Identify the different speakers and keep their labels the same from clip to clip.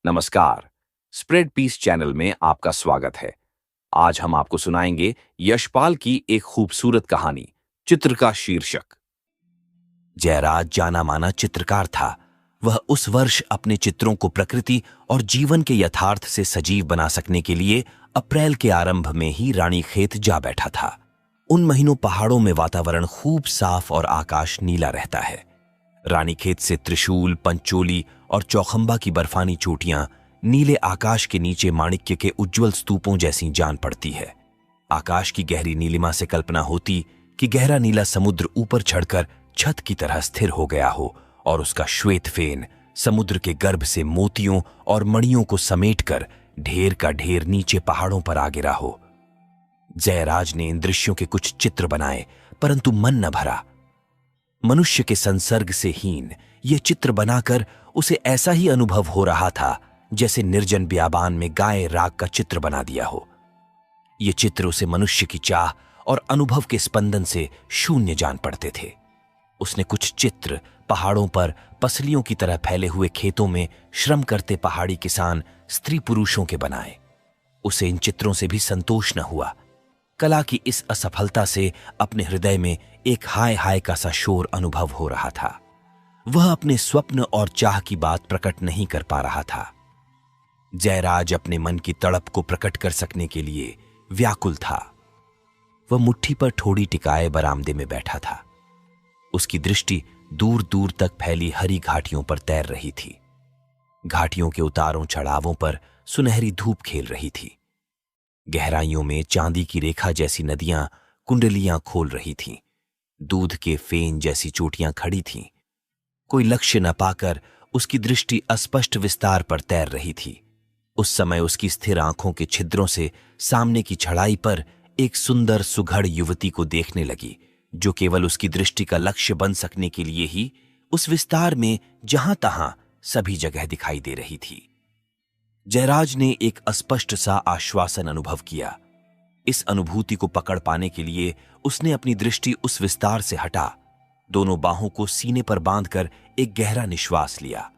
Speaker 1: नमस्कार। Spread piece channel में आपका स्वागत है। आज हम आपको सुनाएंगे यशपाल की एक खूबसूरत कहानी, चित्र का शीर्षक।
Speaker 2: जयराज जाना माना चित्रकार था। वह उस वर्ष अपने चित्रों को प्रकृति और जीवन के यथार्थ से सजीव बना सकने के लिए अप्रैल के आरंभ में ही रानीखेत जा बैठा था। उन महीनों पहाड़ों में वातावरण खूब साफ और आकाश नीला रहता है। रानीखेत से त्रिशूल, पंचोली और चौखंबा की बर्फानी चोटियां नीले आकाश के नीचे माणिक्य के उज्जवल स्तूपों जैसी जान पड़ती है। आकाश की गहरी नीलिमा से कल्पना होती कि गहरा नीला समुद्र ऊपर चढ़कर छत की तरह स्थिर हो गया हो और उसका श्वेत फेन समुद्र के गर्भ से मोतियों और मणियों को समेटकर ढेर का ढेर नीचे पहाड़ों पर आ गिरा हो। जयराज ने इन दृश्यों के कुछ चित्र बनाए, परंतु मन न भरा। मनुष्य के संसर्ग से हीन ये चित्र बनाकर उसे ऐसा ही अनुभव हो रहा था जैसे निर्जन बियाबान में गाय राग का चित्र बना दिया हो। ये चित्र उसे मनुष्य की चाह और अनुभव के स्पंदन से शून्य जान पड़ते थे। उसने कुछ चित्र पहाड़ों पर पसलियों की तरह फैले हुए खेतों में श्रम करते पहाड़ी किसान स्त्री पुरुषों के बनाए। उसे इन चित्रों से भी संतोष न हुआ। कला की इस असफलता से अपने हृदय में एक हाय हाय का सा शोर अनुभव हो रहा था। वह अपने स्वप्न और चाह की बात प्रकट नहीं कर पा रहा था। जयराज अपने मन की तड़प को प्रकट कर सकने के लिए व्याकुल था। वह मुट्ठी पर ठोड़ी टिकाए बरामदे में बैठा था। उसकी दृष्टि दूर दूर तक फैली हरी घाटियों पर तैर रही थी। घाटियों के उतारों चढ़ावों पर सुनहरी धूप खेल रही थी। गहराइयों में चांदी की रेखा जैसी नदियां कुंडलियां खोल रही थीं। दूध के फेन जैसी चोटियां खड़ी थीं। कोई लक्ष्य न पाकर उसकी दृष्टि अस्पष्ट विस्तार पर तैर रही थी। उस समय उसकी स्थिर आंखों के छिद्रों से सामने की छड़ाई पर एक सुंदर सुघड़ युवती को देखने लगी, जो केवल उसकी दृष्टि का लक्ष्य बन सकने के लिए ही उस विस्तार में जहां तहां सभी जगह दिखाई दे रही थी। जयराज ने एक अस्पष्ट सा आश्वासन अनुभव किया। इस अनुभूति को पकड़ पाने के लिए उसने अपनी दृष्टि उस विस्तार से हटा, दोनों बाहों को सीने पर बांधकर एक गहरा निश्वास लिया।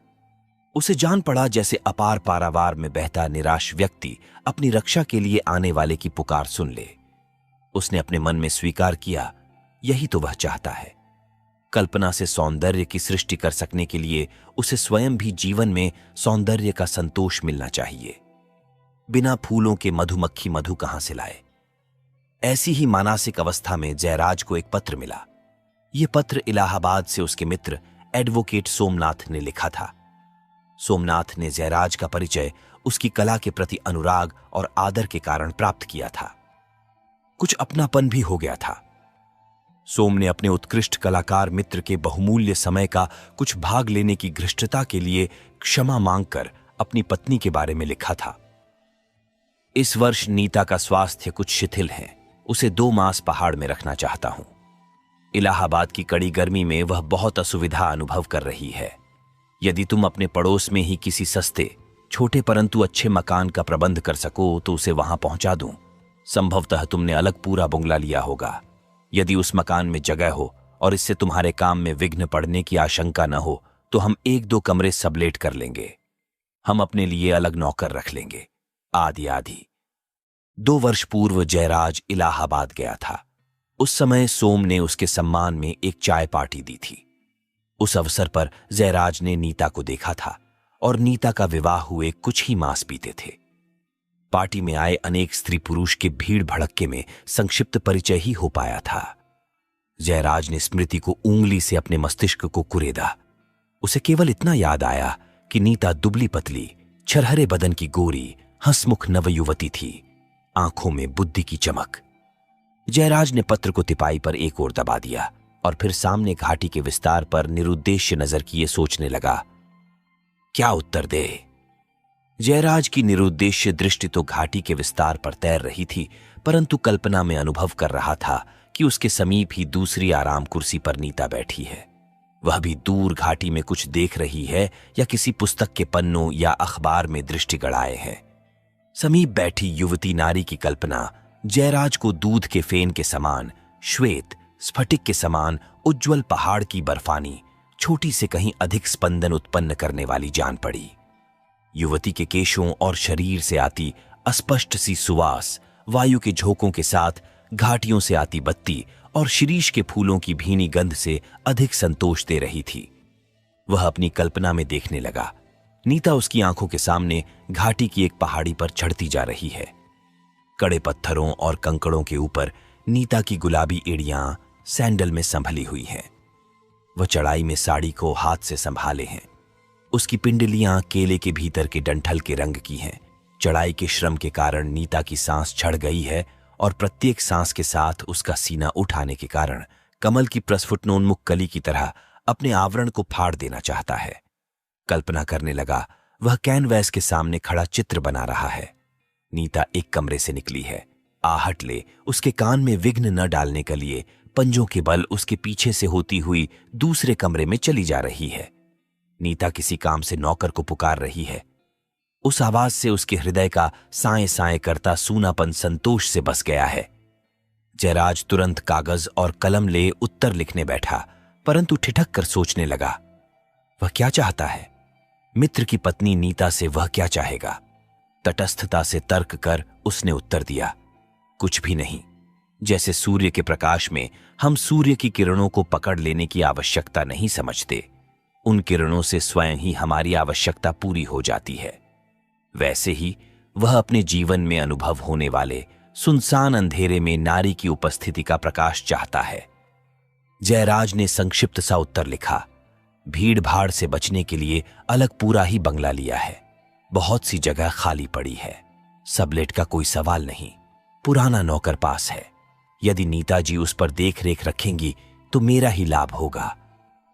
Speaker 2: उसे जान पड़ा जैसे अपार पारावार में बहता निराश व्यक्ति अपनी रक्षा के लिए आने वाले की पुकार सुन ले। उसने अपने मन में स्वीकार किया, यही तो वह चाहता है। कल्पना से सौंदर्य की सृष्टि कर सकने के लिए उसे स्वयं भी जीवन में सौंदर्य का संतोष मिलना चाहिए। बिना फूलों के मधुमक्खी मधु कहां से लाए। ऐसी ही मानसिक अवस्था में जयराज को एक पत्र मिला। यह पत्र इलाहाबाद से उसके मित्र एडवोकेट सोमनाथ ने लिखा था। सोमनाथ ने जयराज का परिचय उसकी कला के प्रति अनुराग और आदर के कारण प्राप्त किया था। कुछ अपनापन भी हो गया था। सोम ने अपने उत्कृष्ट कलाकार मित्र के बहुमूल्य समय का कुछ भाग लेने की घृष्टता के लिए क्षमा मांगकर अपनी पत्नी के बारे में लिखा था। इस वर्ष नीता का स्वास्थ्य कुछ शिथिल है। उसे 2 मास पहाड़ में रखना चाहता हूं। इलाहाबाद की कड़ी गर्मी में वह बहुत असुविधा अनुभव कर रही है। यदि तुम अपने पड़ोस में ही किसी सस्ते, छोटे परंतु अच्छे मकान का प्रबंध कर सको तो उसे वहां पहुंचा दूं। संभवतः तुमने अलग पूरा बंगला लिया होगा। यदि उस मकान में जगह हो और इससे तुम्हारे काम में विघ्न पड़ने की आशंका न हो तो हम 1-2 कमरे सबलेट कर लेंगे। हम अपने लिए अलग नौकर रख लेंगे, आदि आदि। 2 वर्ष पूर्व जयराज इलाहाबाद गया था। उस समय सोम ने उसके सम्मान में एक चाय पार्टी दी थी। उस अवसर पर जयराज ने नीता को देखा था और नीता का विवाह हुए कुछ ही मास बीते थे। पार्टी में आए अनेक स्त्री पुरुष के भीड़ भड़क्के में संक्षिप्त परिचय ही हो पाया था। जयराज ने स्मृति को उंगली से अपने मस्तिष्क को कुरेदा। उसे केवल इतना याद आया कि नीता दुबली पतली, छरहरे बदन की गोरी, हंसमुख नवयुवती थी, आंखों में बुद्धि की चमक। जयराज ने पत्र को तिपाई पर एक ओर दबा दिया और फिर सामने घाटी के विस्तार पर निरुद्देश्य नजर किए सोचने लगा, क्या उत्तर दे। जयराज की निरुद्देश्य दृष्टि तो घाटी के विस्तार पर तैर रही थी, परंतु कल्पना में अनुभव कर रहा था कि उसके समीप ही दूसरी आराम कुर्सी पर नीता बैठी है। वह भी दूर घाटी में कुछ देख रही है या किसी पुस्तक के पन्नों या अखबार में दृष्टि गड़ाए है। समीप बैठी युवती नारी की कल्पना जयराज को दूध के फेन के समान, श्वेत स्फटिक के समान उज्ज्वल पहाड़ की बर्फानी छोटी से कहीं अधिक स्पंदन उत्पन्न करने वाली जान पड़ी। युवती के केशों और शरीर से आती अस्पष्ट सी सुवास, वायु के झोंकों के साथ घाटियों से आती बत्ती और शिरीष के फूलों की भीनी गंध से अधिक संतोष दे रही थी। वह अपनी कल्पना में देखने लगा, नीता उसकी आंखों के सामने घाटी की एक पहाड़ी पर चढ़ती जा रही है। कड़े पत्थरों और कंकड़ों के ऊपर नीता की गुलाबी एड़ियां सैंडल में संभली हुई हैं। वह चढ़ाई में साड़ी को हाथ से संभाले हैं। उसकी पिंडलियां केले के भीतर के डंठल के रंग की हैं। चढ़ाई के श्रम के कारण नीता की सांस चढ़ गई है और प्रत्येक सांस के साथ उसका सीना उठाने के कारण कमल की प्रस्फुटनोन्मुख कली की तरह अपने आवरण को फाड़ देना चाहता है। कल्पना करने लगा, वह कैनवैस के सामने खड़ा चित्र बना रहा है। नीता एक कमरे से निकली है। आहट ले उसके कान में विघ्न न डालने के लिए पंजों के बल उसके पीछे से होती हुई दूसरे कमरे में चली जा रही है। नीता किसी काम से नौकर को पुकार रही है। उस आवाज से उसके हृदय का साए साए करता सूनापन संतोष से बस गया है। जयराज तुरंत कागज और कलम ले उत्तर लिखने बैठा, परंतु ठिठक कर सोचने लगा, वह क्या चाहता है? मित्र की पत्नी नीता से वह क्या चाहेगा? तटस्थता से तर्क कर उसने उत्तर दिया, कुछ भी नहीं। जैसे सूर्य के प्रकाश में हम सूर्य की किरणों को पकड़ लेने की आवश्यकता नहीं समझते, उन किरणों से स्वयं ही हमारी आवश्यकता पूरी हो जाती है, वैसे ही वह अपने जीवन में अनुभव होने वाले सुनसान अंधेरे में नारी की उपस्थिति का प्रकाश चाहता है। जयराज ने संक्षिप्त सा उत्तर लिखा, भीड़ भाड़ से बचने के लिए अलग पूरा ही बंगला लिया है। बहुत सी जगह खाली पड़ी है। सबलेट का कोई सवाल नहीं, पुराना नौकर पास है। यदि नीता जी उस पर देख रेख रखेंगी तो मेरा ही लाभ होगा।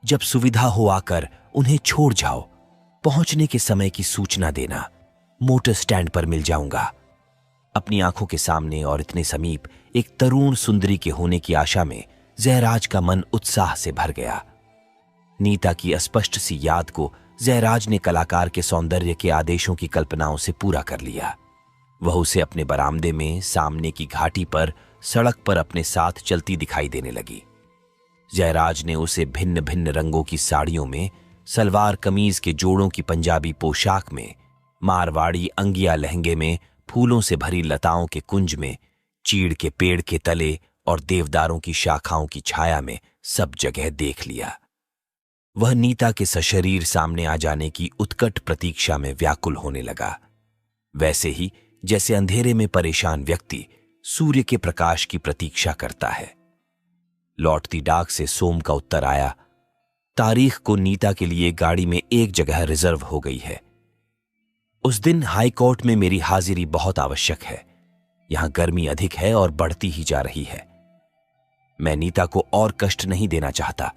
Speaker 2: जब सुविधा हो आकर उन्हें छोड़ जाओ। पहुंचने के समय की सूचना देना। मोटर स्टैंड पर मिल जाऊंगा। अपनी आंखों के सामने और इतने समीप एक तरुण सुंदरी के होने की आशा में जयराज का मन उत्साह से भर गया। नीता की अस्पष्ट सी याद को जयराज ने कलाकार के सौंदर्य के आदेशों की कल्पनाओं से पूरा कर लिया। वह उसे अपने बरामदे में सामने की घाटी पर सड़क पर अपने साथ चलती दिखाई देने लगी। जयराज ने उसे भिन्न भिन्न रंगों की साड़ियों में, सलवार कमीज के जोड़ों की पंजाबी पोशाक में, मारवाड़ी अंगिया लहंगे में, फूलों से भरी लताओं के कुंज में, चीड़ के पेड़ के तले और देवदारों की शाखाओं की छाया में सब जगह देख लिया। वह नीता के सशरीर सामने आ जाने की उत्कट प्रतीक्षा में व्याकुल होने लगा, वैसे ही जैसे अंधेरे में परेशान व्यक्ति सूर्य के प्रकाश की प्रतीक्षा करता है। लौटती डाक से सोम का उत्तर आया। तारीख को नीता के लिए गाड़ी में एक जगह रिजर्व हो गई है। उस दिन हाई कोर्ट में मेरी हाजिरी बहुत आवश्यक है। यहां गर्मी अधिक है और बढ़ती ही जा रही है। मैं नीता को और कष्ट नहीं देना चाहता।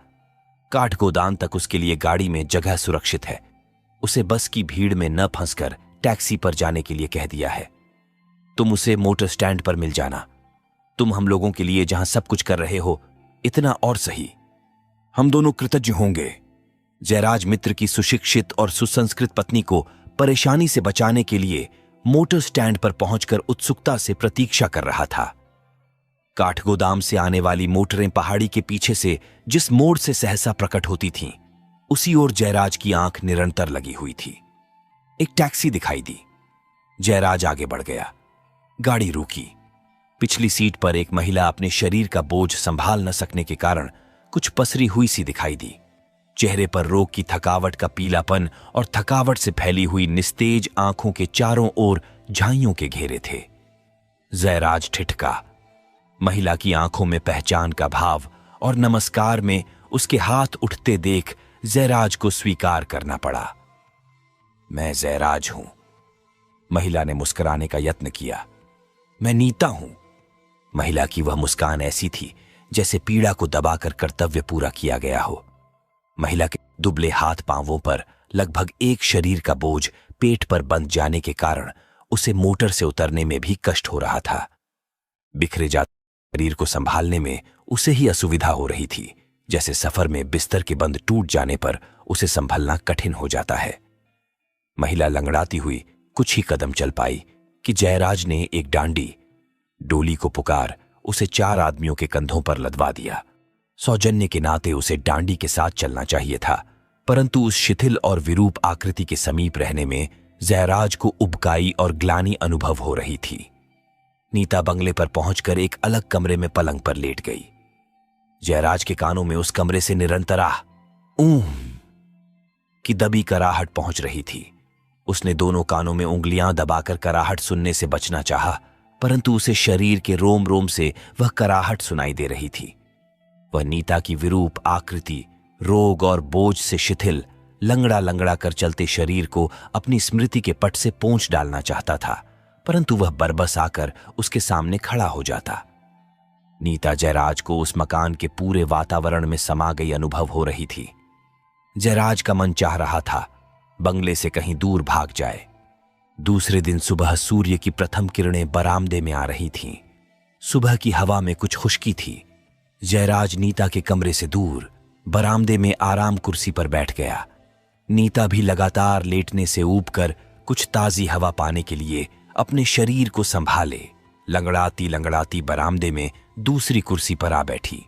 Speaker 2: काठगोदाम तक उसके लिए गाड़ी में जगह सुरक्षित है। उसे बस की भीड़ में न फंसकर टैक्सी पर जाने के लिए कह दिया है। तुम उसे मोटर स्टैंड पर मिल जाना। तुम हम लोगों के लिए जहां सब कुछ कर रहे हो, इतना और सही। हम दोनों कृतज्ञ होंगे। जयराज मित्र की सुशिक्षित और सुसंस्कृत पत्नी को परेशानी से बचाने के लिए मोटर स्टैंड पर पहुंचकर उत्सुकता से प्रतीक्षा कर रहा था। काठगोदाम से आने वाली मोटरें पहाड़ी के पीछे से जिस मोड़ से सहसा प्रकट होती थीं, उसी ओर जयराज की आंख निरंतर लगी हुई थी। एक टैक्सी दिखाई दी। जयराज आगे बढ़ गया। गाड़ी रुकी। पिछली सीट पर एक महिला अपने शरीर का बोझ संभाल न सकने के कारण कुछ पसरी हुई सी दिखाई दी। चेहरे पर रोग की थकावट का पीलापन और थकावट से फैली हुई निस्तेज आंखों के चारों ओर झाइयों के घेरे थे। जयराज ठिठका। महिला की आंखों में पहचान का भाव और नमस्कार में उसके हाथ उठते देख जयराज को स्वीकार करना पड़ा। मैं जयराज हूं। महिला ने मुस्कुराने का यत्न किया। मैं नीता हूं। महिला की वह मुस्कान ऐसी थी जैसे पीड़ा को दबाकर कर्तव्य पूरा किया गया हो। महिला के दुबले हाथ पांवों पर लगभग एक शरीर का बोझ पेट पर बंध जाने के कारण उसे मोटर से उतरने में भी कष्ट हो रहा था। बिखरे जाते शरीर को संभालने में उसे ही असुविधा हो रही थी, जैसे सफर में बिस्तर के बंद टूट जाने पर उसे संभलना कठिन हो जाता है। महिला लंगड़ाती हुई कुछ ही कदम चल पाई कि जयराज ने एक डांडी डोली को पुकार उसे 4 आदमियों के कंधों पर लदवा दिया। सौजन्य के नाते उसे डांडी के साथ चलना चाहिए था, परंतु उस शिथिल और विरूप आकृति के समीप रहने में जयराज को उबकाई और ग्लानि अनुभव हो रही थी। नीता बंगले पर पहुंचकर एक अलग कमरे में पलंग पर लेट गई। जयराज के कानों में उस कमरे से निरंतर आह ऊं की दबी कराहट पहुंच रही थी। उसने दोनों कानों में उंगलियां दबाकर कराहट सुनने से बचना चाहा, परंतु उसे शरीर के रोम रोम से वह कराहट सुनाई दे रही थी। वह नीता की विरूप आकृति, रोग और बोझ से शिथिल, लंगड़ा लंगड़ा कर चलते शरीर को अपनी स्मृति के पट से पोंछ डालना चाहता था, परंतु वह बरबस आकर उसके सामने खड़ा हो जाता। नीता जयराज को उस मकान के पूरे वातावरण में समा गई अनुभव हो रही थी। जयराज का मन चाह रहा था बंगले से कहीं दूर भाग जाए। दूसरे दिन सुबह सूर्य की प्रथम किरणें बरामदे में आ रही थीं। सुबह की हवा में कुछ खुश्की थी। जयराज नीता के कमरे से दूर बरामदे में आराम कुर्सी पर बैठ गया। नीता भी लगातार लेटने से ऊबकर कुछ ताजी हवा पाने के लिए अपने शरीर को संभाले लंगड़ाती लंगड़ाती बरामदे में दूसरी कुर्सी पर आ बैठी।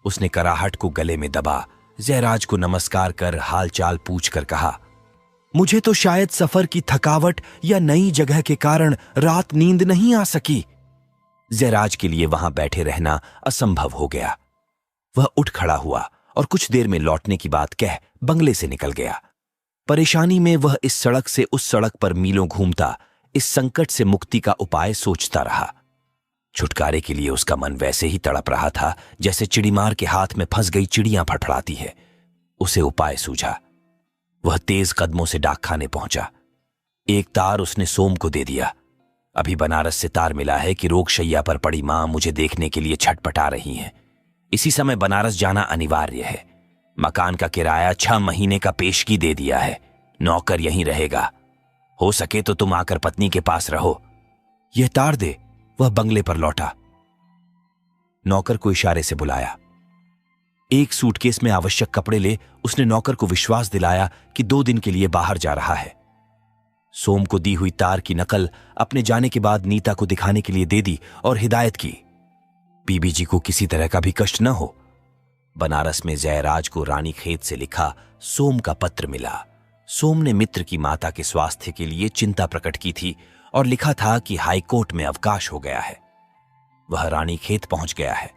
Speaker 2: उसने कराहट को गले में दबा जयराज को नमस्कार कर हालचाल पूछकर कहा, मुझे तो शायद सफर की थकावट या नई जगह के कारण रात नींद नहीं आ सकी। जयराज के लिए वहां बैठे रहना असंभव हो गया। वह उठ खड़ा हुआ और कुछ देर में लौटने की बात कह बंगले से निकल गया। परेशानी में वह इस सड़क से उस सड़क पर मीलों घूमता इस संकट से मुक्ति का उपाय सोचता रहा। छुटकारे के लिए उसका मन वैसे ही तड़प रहा था जैसे चिड़ीमार के हाथ में फंस गई चिड़ियां फड़फड़ाती है। उसे उपाय सूझा। वह तेज कदमों से डाकखाने पहुंचा। एक तार उसने सोम को दे दिया। अभी बनारस से तार मिला है कि रोगशैया पर पड़ी मां मुझे देखने के लिए छटपटा रही हैं। इसी समय बनारस जाना अनिवार्य है। मकान का किराया 6 महीने का पेशगी दे दिया है। नौकर यहीं रहेगा। हो सके तो तुम आकर पत्नी के पास रहो। यह तार दे। वह बंगले पर लौटा। नौकर को इशारे से बुलाया। एक सूटकेस में आवश्यक कपड़े ले उसने नौकर को विश्वास दिलाया कि 2 दिन के लिए बाहर जा रहा है। सोम को दी हुई तार की नकल अपने जाने के बाद नीता को दिखाने के लिए दे दी और हिदायत की, बीबी जी को किसी तरह का भी कष्ट न हो। बनारस में जयराज को रानीखेत से लिखा सोम का पत्र मिला। सोम ने मित्र की माता के स्वास्थ्य के लिए चिंता प्रकट की थी और लिखा था कि हाईकोर्ट में अवकाश हो गया है। वह रानीखेत पहुंच गया है।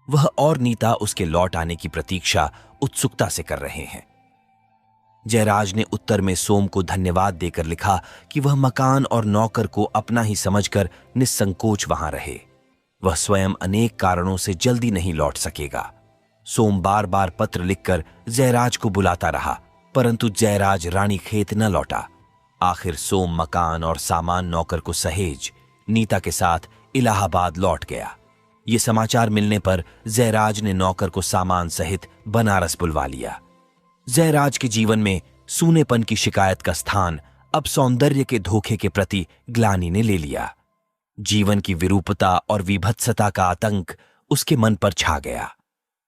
Speaker 2: वह और नीता उसके लौट आने की प्रतीक्षा उत्सुकता से कर रहे हैं। जयराज ने उत्तर में सोम को धन्यवाद देकर लिखा कि वह मकान और नौकर को अपना ही समझकर निस्संकोच वहां रहे। वह स्वयं अनेक कारणों से जल्दी नहीं लौट सकेगा। सोम बार बार पत्र लिखकर जयराज को बुलाता रहा, परंतु जयराज रानीखेत न लौटा। आखिर सोम मकान और सामान नौकर को सहेज नीता के साथ इलाहाबाद लौट गया। ये समाचार मिलने पर जयराज ने नौकर को सामान सहित बनारस बुलवा लिया। जयराज के जीवन में सूनेपन की शिकायत का स्थान अब सौंदर्य के धोखे के प्रति ग्लानि ने ले लिया। जीवन की विरूपता और विभत्सता का आतंक उसके मन पर छा गया।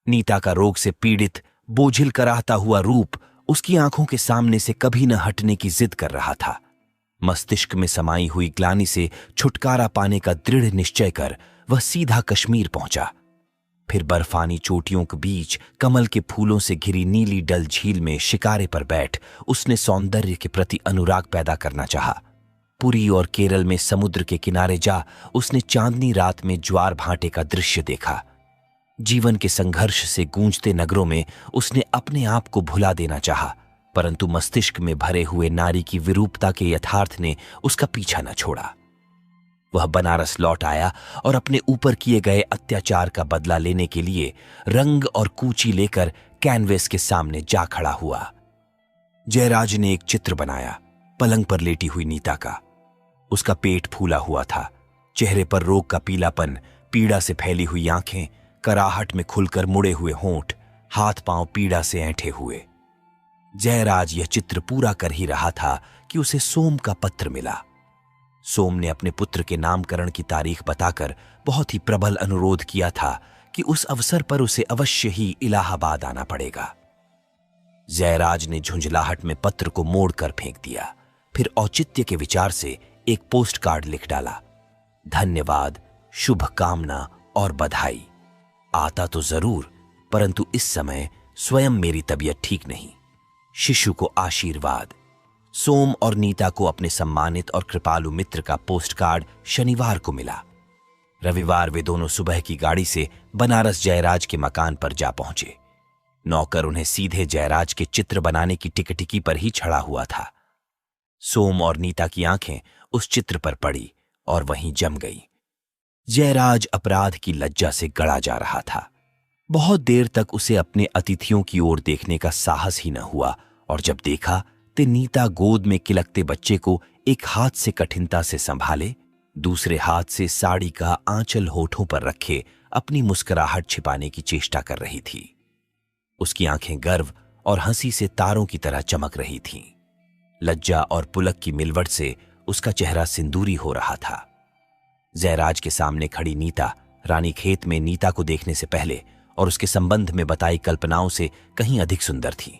Speaker 2: नीता का रोग से पीड़ित बोझिल कराहता हुआ रूप उसकी आंखों के सामने से कभी न हटने की जिद कर रहा था। मस्तिष्क में समाई हुई ग्लानि से छुटकारा पाने का दृढ़ निश्चय कर वह सीधा कश्मीर पहुंचा। फिर बर्फानी चोटियों के बीच कमल के फूलों से घिरी नीली डल झील में शिकारे पर बैठ उसने सौंदर्य के प्रति अनुराग पैदा करना चाहा। पुरी और केरल में समुद्र के किनारे जा उसने चांदनी रात में ज्वार भाटे का दृश्य देखा। जीवन के संघर्ष से गूंजते नगरों में उसने अपने आप को भुला देना चाहा, परंतु मस्तिष्क में भरे हुए नारी की विरूपता के यथार्थ ने उसका पीछा न छोड़ा। वह बनारस लौट आया और अपने ऊपर किए गए अत्याचार का बदला लेने के लिए रंग और कूची लेकर कैनवेस के सामने जा खड़ा हुआ। जयराज ने एक चित्र बनाया, पलंग पर लेटी हुई नीता का। उसका पेट फूला हुआ था, चेहरे पर रोग का पीलापन, पीड़ा से फैली हुई आंखें, कराहट में खुलकर मुड़े हुए होंठ, हाथ पांव पीड़ा से ऐंठे हुए। जयराज यह चित्र पूरा कर ही रहा था कि उसे सोम का पत्र मिला। सोम ने अपने पुत्र के नामकरण की तारीख बताकर बहुत ही प्रबल अनुरोध किया था कि उस अवसर पर उसे अवश्य ही इलाहाबाद आना पड़ेगा। जयराज ने झुंझलाहट में पत्र को मोड़कर फेंक दिया, फिर औचित्य के विचार से एक पोस्ट कार्ड लिख डाला। धन्यवाद, शुभकामना और बधाई। आता तो जरूर, परंतु इस समय स्वयं मेरी तबीयत ठीक नहीं। शिशु को आशीर्वाद। सोम और नीता को अपने सम्मानित और कृपालु मित्र का पोस्ट कार्ड शनिवार को मिला। रविवार वे दोनों सुबह की गाड़ी से बनारस जयराज के मकान पर जा पहुंचे। नौकर उन्हें सीधे जयराज के चित्र बनाने की टिकटिकी पर ही छड़ा हुआ था। सोम और नीता की आंखें उस चित्र पर पड़ी और वहीं जम गई। जयराज अपराध की लज्जा से गड़ा जा रहा था। बहुत देर तक उसे अपने अतिथियों की ओर देखने का साहस ही न हुआ, और जब देखा तो नीता गोद में किलकते बच्चे को एक हाथ से कठिनता से संभाले, दूसरे हाथ से साड़ी का आंचल होठों पर रखे अपनी मुस्कुराहट छिपाने की चेष्टा कर रही थी। उसकी आंखें गर्व और हंसी से तारों की तरह चमक रही थीं। लज्जा और पुलक की मिलवट से उसका चेहरा सिंदूरी हो रहा था। जयराज के सामने खड़ी नीता रानीखेत में नीता को देखने से पहले और उसके संबंध में बताई कल्पनाओं से कहीं अधिक सुंदर थी।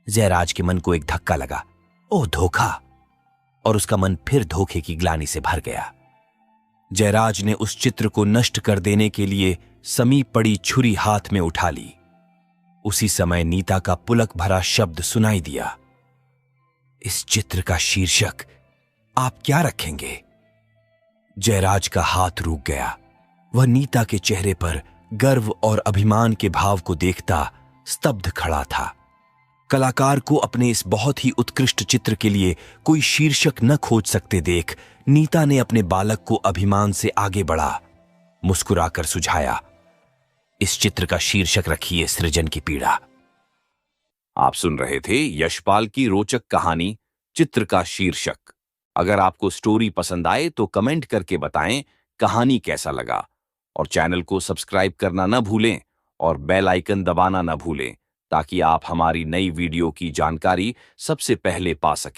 Speaker 2: जयराज के मन को एक धक्का लगा, ओह धोखा, और उसका मन फिर धोखे की ग्लानि से भर गया। जयराज ने उस चित्र को नष्ट कर देने के लिए समीप पड़ी छुरी हाथ में उठा ली। उसी समय नीता का पुलक भरा शब्द सुनाई दिया, इस चित्र का शीर्षक आप क्या रखेंगे? जयराज का हाथ रुक गया। वह नीता के चेहरे पर गर्व और अभिमान के भाव को देखता स्तब्ध खड़ा था। कलाकार को अपने इस बहुत ही उत्कृष्ट चित्र के लिए कोई शीर्षक न खोज सकते देख नीता ने अपने बालक को अभिमान से आगे बढ़ा, मुस्कुराकर सुझाया, इस चित्र का शीर्षक रखिए सृजन की पीड़ा।
Speaker 1: आप सुन रहे थे यशपाल की रोचक कहानी चित्र का शीर्षक। अगर आपको स्टोरी पसंद आए तो कमेंट करके बताएं कहानी कैसा लगा, और चैनल को सब्सक्राइब करना न भूलें और बेल आइकन दबाना न भूलें ताकि आप हमारी नई वीडियो की जानकारी सबसे पहले पा सकें।